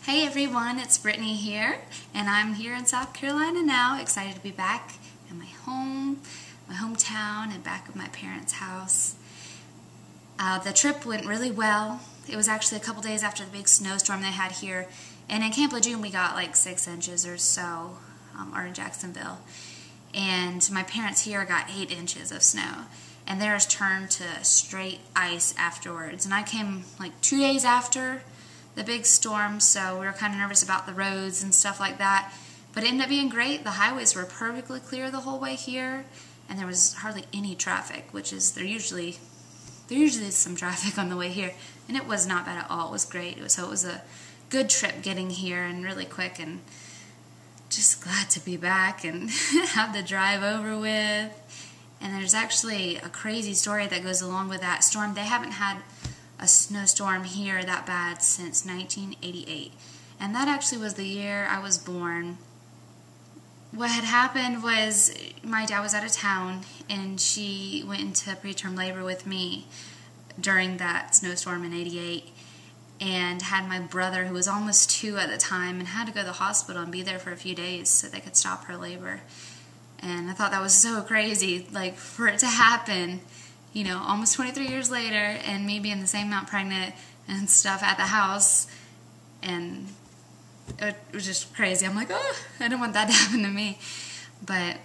Hey everyone, it's Brittany here, and I'm here in South Carolina now, excited to be back in my hometown, and back at my parents' house. The trip went really well. It was actually a couple days after the big snowstorm they had here, and in Camp Lejeune we got like 6 inches or so, or in Jacksonville. And my parents here got 8 inches of snow, and theirs turned to straight ice afterwards. And I came like 2 days after the big storm, so we were kind of nervous about the roads and stuff like that. But it ended up being great. The highways were perfectly clear the whole way here, and there was hardly any traffic, which is there usually is some traffic on the way here, and it was not bad at all. It was great. So it was a good trip getting here and really quick, and just glad to be back and have the drive over with. And there's actually a crazy story that goes along with that storm. They haven't had a snowstorm here that bad since 1988, and that actually was the year I was born. What had happened was my dad was out of town, and she went into preterm labor with me during that snowstorm in '88, and had my brother, who was almost 2 at the time, and had to go to the hospital and be there for a few days so they could stop her labor. And I thought that was so crazy, like, for it to happen, you know, almost 23 years later, and me being the same amount pregnant and stuff at the house, and it was just crazy. I'm like, oh, I don't want that to happen to me. But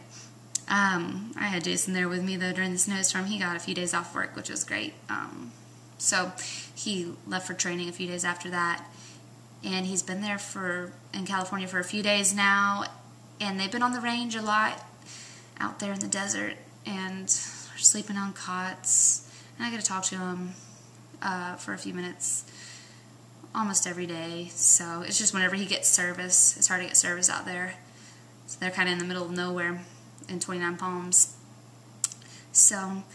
I had Jason there with me, though, during the snowstorm. He got a few days off work, which was great. So he left for training a few days after that, and he's been there in California for a few days now, and they've been on the range a lot out there in the desert, and sleeping on cots, and I get to talk to him for a few minutes almost every day. So it's just whenever he gets service, it's hard to get service out there. So they're kind of in the middle of nowhere in 29 Palms. So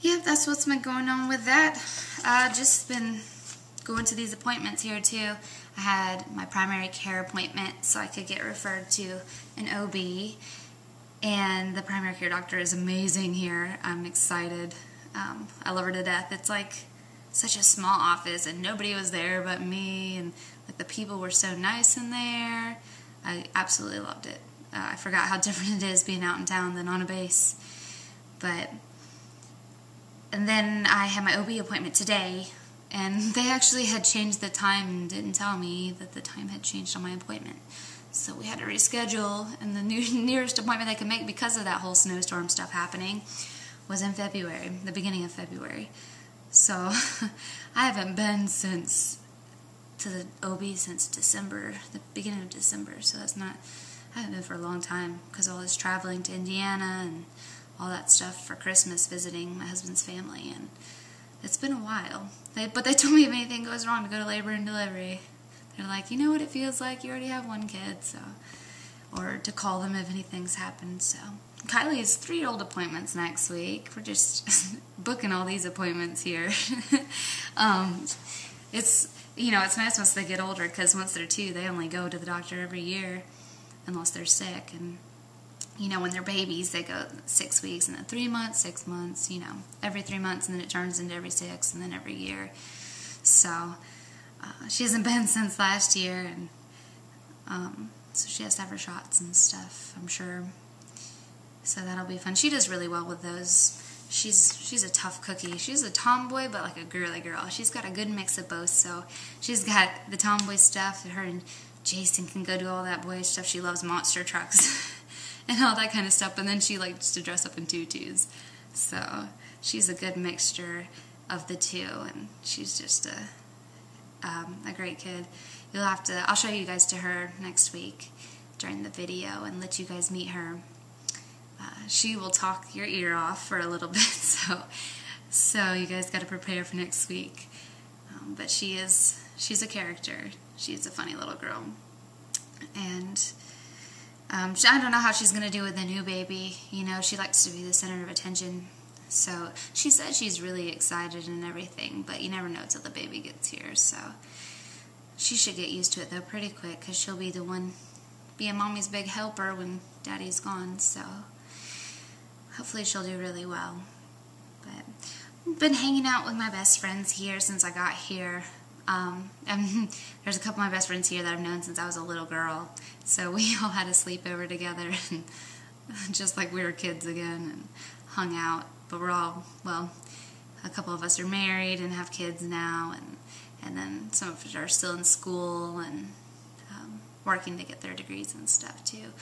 yeah, that's what's been going on with that. Just been going to these appointments here too. I had my primary care appointment so I could get referred to an OB. And the primary care doctor is amazing here. I'm excited. I love her to death. It's like such a small office, and nobody was there but me, and like the people were so nice in there. I absolutely loved it. I forgot how different it is being out in town than on a base. And then I had my OB appointment today, and they actually had changed the time and didn't tell me that the time had changed on my appointment. So we had to reschedule, and the nearest appointment I could make because of that whole snowstorm stuff happening was in February, the beginning of February. So I haven't been to the OB since December, the beginning of December. So I haven't been for a long time because of all this traveling to Indiana and all that stuff for Christmas, visiting my husband's family, and it's been a while. But they told me if anything goes wrong to go to labor and delivery. They're like, you know what it feels like? You already have 1 kid, so, or to call them if anything's happened. So Kylie's 3-year-old appointments next week. We're just booking all these appointments here. It's nice once they get older, because once they're 2, they only go to the doctor every year unless they're sick. And when they're babies, they go 6 weeks, and then 3 months, 6 months, every 3 months, and then it turns into every 6, and then every year. So she hasn't been since last year, and so she has to have her shots and stuff, I'm sure. So that'll be fun. She does really well with those. She's a tough cookie. She's a tomboy, but like a girly girl. She's got a good mix of both. So she's got the tomboy stuff, and her and Jason can go do all that boyish stuff. She loves monster trucks and all that kind of stuff, and then she likes to dress up in tutus. So she's a good mixture of the two, and she's just a great kid. I'll show you guys to her next week during the video and let you guys meet her. She will talk your ear off for a little bit, so you guys got to prepare for next week. But she's a character. She's a funny little girl, and I don't know how she's going to do with the new baby. She likes to be the center of attention. So she said she's really excited and everything, but you never know till the baby gets here. So she should get used to it, though, pretty quick, because she'll be the one being Mommy's big helper when Daddy's gone. So hopefully she'll do really well. But I've been hanging out with my best friends here since I got here. And there's a couple of my best friends here that I've known since I was a little girl. So we all had a sleepover together, and just like we were kids again, and hung out. But we're all, well, a couple of us are married and have kids now, and then some of us are still in school and working to get their degrees and stuff too.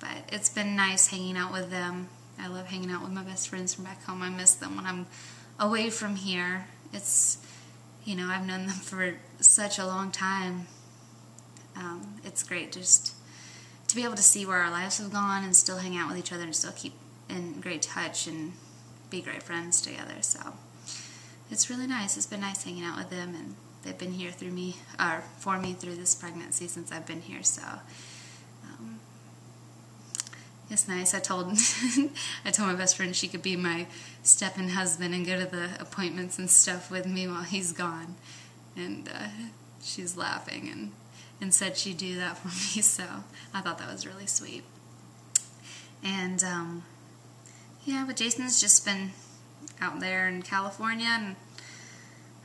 But it's been nice hanging out with them. I love hanging out with my best friends from back home. I miss them when I'm away from here. It's, you know, I've known them for such a long time. It's great just to be able to see where our lives have gone and still hang out with each other and still keep in great touch and be great friends together. So it's really nice. It's been nice hanging out with them, and they've been here through me, or for me, through this pregnancy since I've been here. So it's nice. I told my best friend she could be my step-in husband and go to the appointments and stuff with me while he's gone, and she's laughing and said she'd do that for me. So I thought that was really sweet. And yeah, but Jason's just been out there in California, and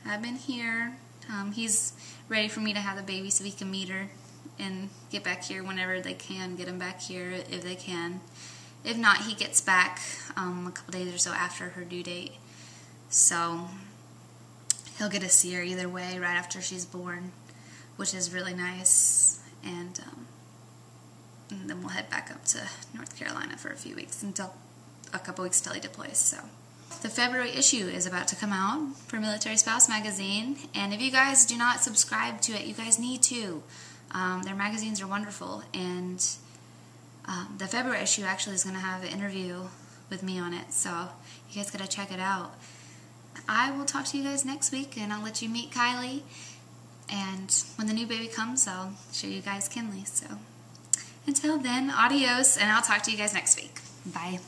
I've been here. He's ready for me to have the baby so he can meet her and get back here whenever they can, get him back here if they can. If not, he gets back a couple days or so after her due date. So he'll get to see her either way right after she's born, which is really nice. And then we'll head back up to North Carolina for a few weeks, a couple weeks till he deploys. So the February issue is about to come out for Military Spouse magazine, and if you guys do not subscribe to it, you guys need to. Their magazines are wonderful, and the February issue actually is going to have an interview with me on it, so you guys got to check it out. I will talk to you guys next week, and I'll let you meet Kylie, and when the new baby comes, I'll show you guys Kinley. So until then, adios, and I'll talk to you guys next week. Bye.